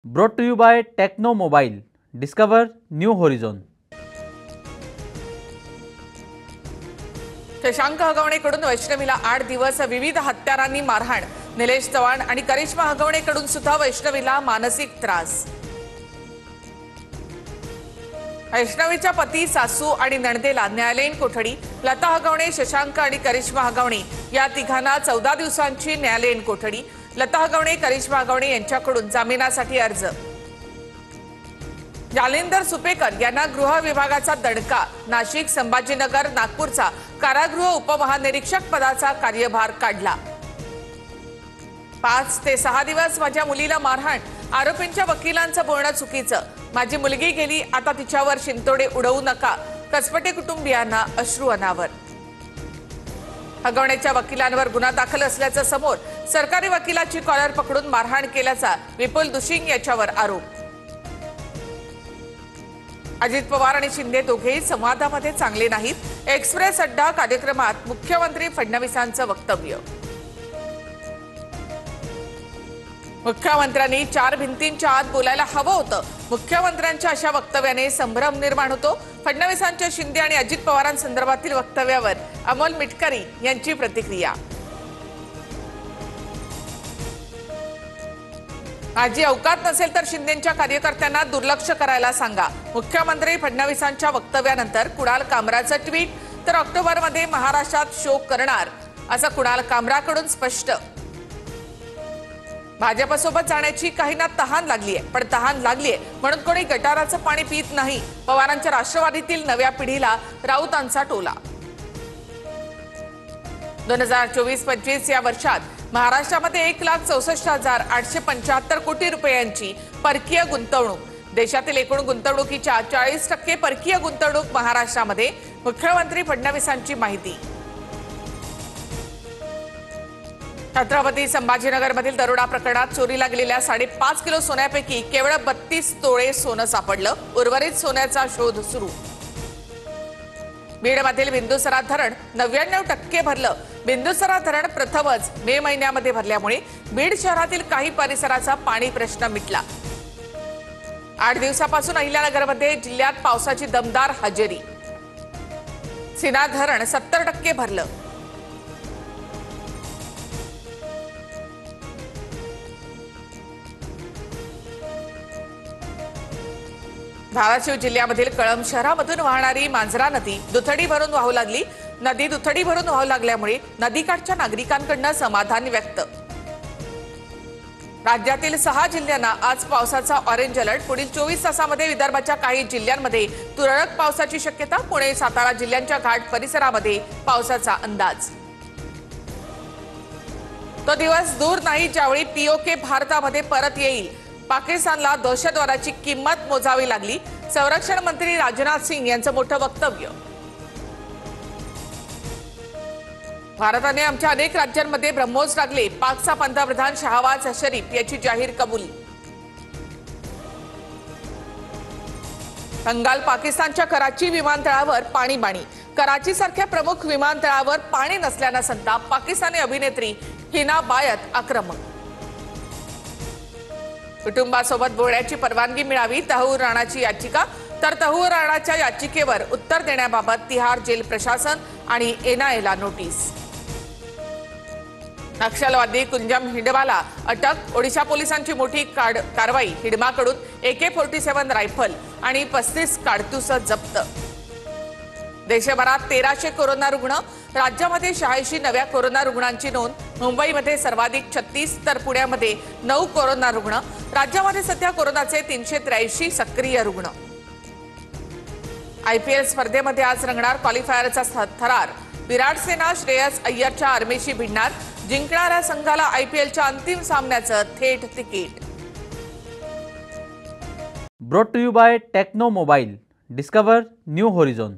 Brought to you by Techno Mobile. Discover new horizon. Shashank हगवणेकडून वैष्णवीला 8 दिवस विविध हत्यारांनी मारहाण. निलेश चव्हाण आणि करिश्मा हगवणेकडून सुद्धा वैष्णवीला मानसिक त्रास. वैष्णवीच्या पती, सासू आणि नणदेला न्यायालयीन कोठडी. लता हगवणे, शशांक आणि करिश्मा हगवणे या तिघांना 14 दिवसांची न्यायालयीन कोठडी. लता हगवणे, करिश्मा हगवणे यांच्याकडून जामिनासाठी अर्ज. जालिंदर सुपेकर यांना गृह विभागाचा दणका. नाशिक, संभाजीनगर, नागपूरचा कारागृह उपमहानिरीक्षक पदाचा कार्यभार काढला. 5 ते 6 दिवस माझ्या मुलीला मारहाण. आरोपींच्या वकिलांचं बोलणं चुकीचं. माझी मुलगी गेली, आता तिच्यावर शिंतोडे उडवू नका. कसपटे कुटुंबियांना अश्रू अनावर. हगवणेच्या वकिलांवर गुन्हा दाखल असल्याचं समोर. सरकारी वकिलाची कॉलर पकडून मारहाण केल्याचा विपुल दुशिंग याच्यावर आरोप. अजित पवार आणि शिंदे दोघेही संवादामध्ये चांगले नाहीत. एक्सप्रेस अड्डा कार्यक्रमात मुख्यमंत्री फडणवीसांचं वक्तव्य. मुख्यमंत्र्यांनी 4 भिंतींच्या आत बोलायला हवं होतं. मुख्यमंत्र्यांच्या अशा वक्तव्याने संभ्रम निर्माण होतो. फडणवीसांच्या शिंदे आणि अजित पवारांसंदर्भातील वक्तव्यावर अमोल मिटकरी यांची प्रतिक्रिया. माझी अवकात नसेल तर शिंदेच्या कार्यकर्त्यांना दुर्लक्ष करायला सांगा. मुख्यमंत्री फडणवीसांच्या वक्तव्यानंतर कुणाल कामराचं ट्विट. तर ऑक्टोबरमध्ये महाराष्ट्रात शोक करणार असं कुणाल कामराकडून स्पष्ट. भाजपसोबत जाण्याची काहींना तहान लागलीय, पण तहान लागलीय म्हणून कोणी गटाराचं पाणी पित नाही. पवारांच्या राष्ट्रवादीतील नव्या पिढीला राऊतांचा टोला. 2024-25 या वर्षात महाराष्ट्रामध्ये 1,64,875 कोटी रुपयांची परकीय गुंतवणूक. देशातील एकूण गुंतवणुकीच्या 40% परकीय गुंतवणूक महाराष्ट्रामध्ये. मुख्यमंत्री फडणवीसांची माहिती. छत्रपती संभाजीनगरमधील दरोडा प्रकरणात चोरीला गेलेल्या 5.5 किलो सोन्यापैकी केवळ 32 तोळे सोनं सापडलं. उर्वरित सोन्याचा शोध सुरू. बीडमधील बिंदुसरा धरण 99% भरलं. बिंदुसरा धरण प्रथमच मे महिन्यामध्ये भरल्यामुळे बीड शहरातील काही परिसराचा पाणी प्रश्न मिटला. 8 दिवसापासून अहिल्यानगरमध्ये जिल्ह्यात पावसाची दमदार हजेरी. सीना धरण 70% भरलं. धाराशिव जिल्ह्यामधील कळंब शहरामधून वाहणारी मांजरा नदी दुथडी भरून वाहू लागली. नदी दुथडी भरून वाहू लागल्यामुळे नदीकाठच्या नागरिकांकडून समाधान व्यक्त. राज्यातील 6 जिल्ह्यांना आज पावसाचा ऑरेंज अलर्ट. पुढील 24 तासामध्ये विदर्भाच्या काही जिल्ह्यांमध्ये तुरळक पावसाची शक्यता. पुणे, सातारा जिल्ह्यांच्या घाट परिसरामध्ये पावसाचा अंदाज. तो दिवस दूर नाही ज्यावेळी पीओके भारतामध्ये परत येईल. पाकिस्तानला दहशतवादाची किंमत मोजावी लागली. संरक्षण मंत्री राजनाथ सिंग यांचं मोठं वक्तव्य. भारताने आमच्या अनेक राज्यांमध्ये ब्रह्मोस लागले. पाकचा पंतप्रधान शहबाज शरीफ याची जाहीर कबुली. बंगाल पाकिस्तानच्या कराची विमानतळावर पाणीबाणी. कराची सारख्या प्रमुख विमानतळावर पाणी नसल्यानं संताप. पाकिस्तानी अभिनेत्री हिना बायत आक्रमक. कुटुंबासोबत बोलण्याची परवानगी मिळावी तहूर राणाची याचिका. तर तहूर राणाच्या याचिकेवर उत्तर देण्याबाबत तिहार जेल प्रशासन आणि एनआयएला नोटीस. नक्षलवादी कुंजम हिडमाला अटक. ओडिशा पोलिसांची मोठी कारवाई. हिडमाकडून AK-47 रायफल आणि 35 काडतूस जप्त. देशभरात 1300 कोरोना रुग्ण. राज्यामध्ये 86 नव्या कोरोना रुग्णांची नोंद. मुंबईमध्ये सर्वाधिक 36 तर पुण्यामध्ये 9 कोरोना रुग्ण. राज्यामध्ये सध्या कोरोनाचे 383 सक्रिय रुग्ण. IPL स्पर्धेमध्ये आज रंगणार क्वालिफायरचा थरार. विराट सेना श्रेयस अय्यरच्या आर्मीशी भिडणार. जिंकणाऱ्या संघाला IPLच्या अंतिम सामन्याचं थेट ticket. Brought to you by Techno Mobile. Discover new horizon.